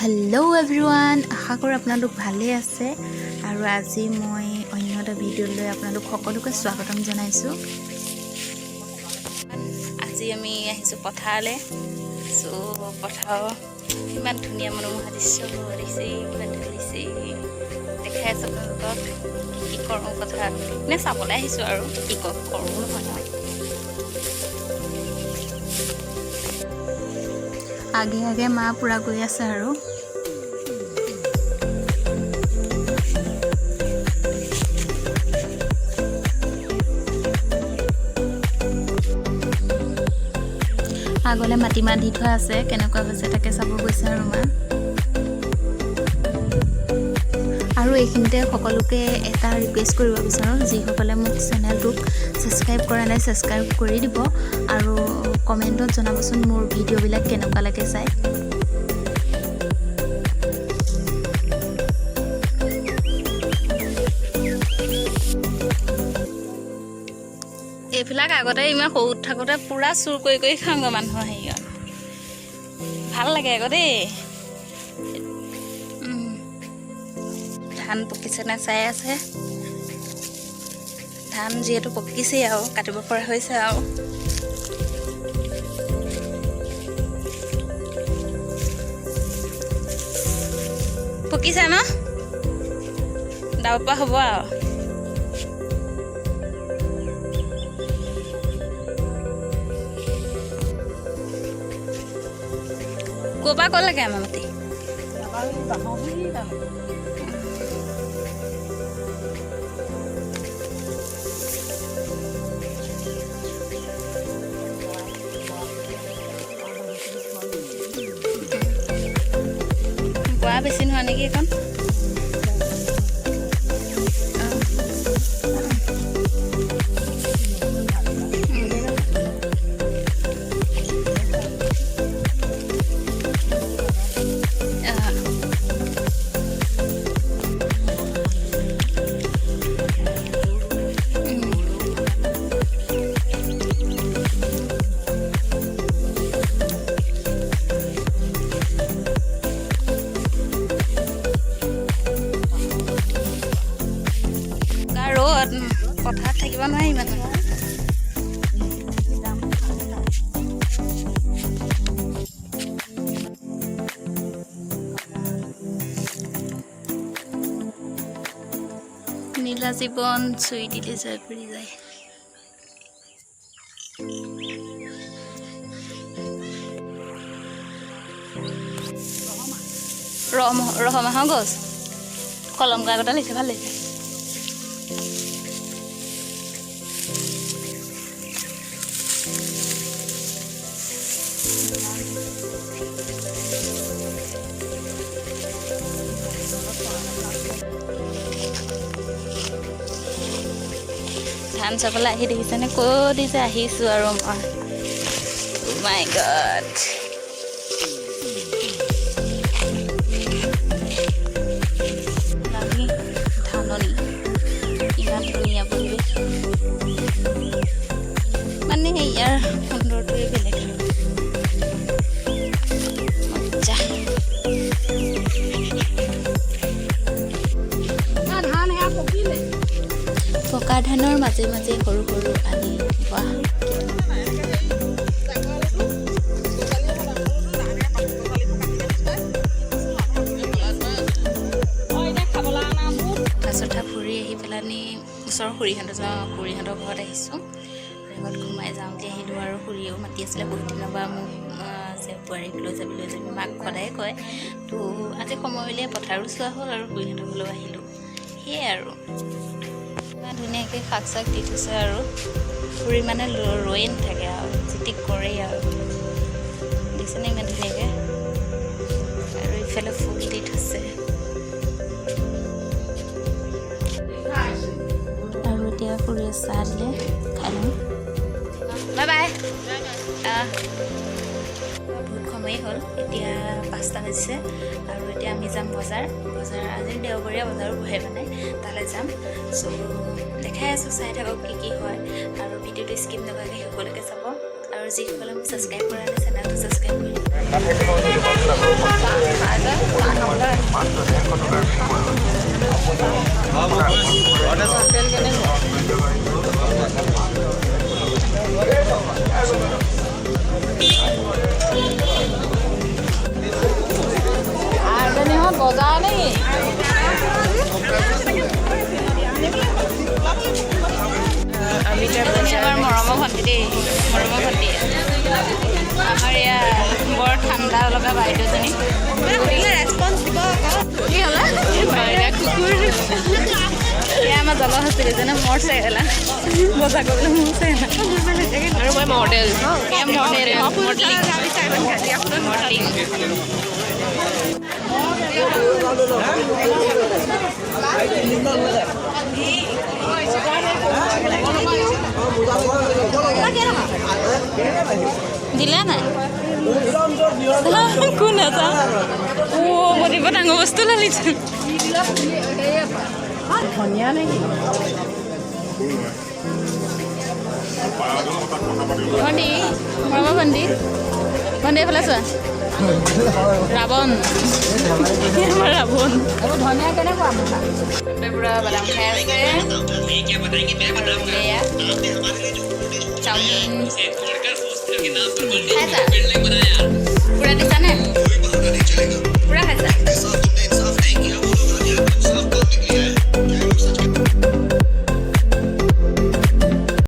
Hello everyone आशा करो आपनालोक भाले आछे आरो আজি মই অন্য এটা ভিডিও লৈ आपनालोक সকলোকে স্বাগতম জনাইছো। আজি আমি আহিছো পথাৰলে সো পথাৰ ইমান ধুনিয়া মনোমোহা দৃশ্য কৰিছে ইমান ধুলিছে দেখাই আছো আপোনালোকক কি কৰো কথা নে চাবলৈ আহিছো আৰু কি কৰো নহয় आगे आगे माँ पूरा गई आछे आरो आगले माटिमा दी थोआ आछे केनेकुवा होइसे ताके चाब गइছে आरो मा आरो एखिनते सकलोके एटा रिक्वेस्ट करिब बिचारो जी सकले मोर चेनेलटुक सब्सक्राइब কৰা নাই सब्सक्राइब কৰি দিব আৰু कमेन्टत जनाबसुन मोर भिडिओ बिलाक केनेकुवा लागे चाइ एफिलाक आगते इमान सौत थाकोते पूरा चुर करि खांग मानुह हेय ভাল লাগে আগো দে धान पकिसे ना चाइ आछे धान जेहेतु पकिसे आरो काटिब পৰা হৈছে आरो पकिसे न दाउपा हबो आरो कोबा कल लगे आमा मती बुआ बेसि नहुआ नेকি এখন पथार থাকিব নোৱাৰি ইমান নীলা জীৱন চুই দিলে যায় পৰি যায় ৰহমাহ গছ কলম কাগজটা লিখে ভাল লাগিছে ধান চাবলৈ আহি দেখিছেনে ক'ত দিছে আহিছো আৰু মই ও মাই গড আমি ধাননি ইমান ধুনীয়া পৰিৱেশ মানে ইয়াৰ সুন্দৰটোৱে বেলেগ পকা ধানৰ মাজে মাজে সৰু সৰু আনি বাহ কাছটা ফুৰি আহি পেলানি ওচৰৰ খুৰীহঁতৰ ঘৰত আহিছোঁ ঘৰত ঘুমাই যাওঁতে আহিলোঁ আৰু খুৰীয়েও মাতি আছিলে বহুত দিনৰ পৰা মোক যে বোৱাৰীক লৈ যাবি মাক সদায় কয় তো আজি সময় উলিয়াই পথাৰো চোৱা হ'ল আৰু খুৰীহঁতৰ ঘৰলৈ আহিলোঁ সেয়াই আৰু ধুনীয়াকৈ শাক চাক দি থৈছে আৰু ফুৰি মানে ৰৈ নাথাকে আৰু জিটিক কৰেই আৰু দেখিছেনে ইমান ধুনীয়াকৈ আৰু ইফালে ফুল দি থৈছে আৰু এতিয়া ফুৰিয়ে চাহ দিলে খাই লওঁ বাই বাই বহুত সময় হ'ল এতিয়া 5টা বাজিছে আৰু এতিয়া আমি যাম বজাৰ আজি দেওবৰীয়া বজাৰো বহে মানে তালৈ যাম সো দেখাই আছো চাই থাকক কি হয় আৰু ভিডিঅ'টো স্কিপ নকৰাকৈ সকলোকে চাব আৰু যিসকলে মোক ছাবস্ক্ৰাইব কৰা নাই চেনেলটো ছাবস্ক্ৰাইব কৰি বজাৰ নেকি আমাৰ মৰমৰ ভণ্টি দেই মৰমৰ ভণ্টি আমাৰ এয়া বৰ ঠাণ্ডা লগা বাইদেউজনী কি হ'লা কুকুৰ এয়া আমাৰ জলহস্তি যেনে মোৰ চাইলা বজাৰ কৰিবলৈ মোৰ চাইলা আৰু মই মডেল দিলা নাই কোন আছা মই দিব ডাঙৰ বস্তু লালিছোঁ ধনিয়া নেকি ভণ্টি মৰমৰ ভণ্টি ভণ্টি এইফালে চোৱা ৰাৱণ আমাৰ ৰাৱণ ধনিয়া কেনেকুৱা পূৰা বাদাম খাই আছে চাওমিন খাইছা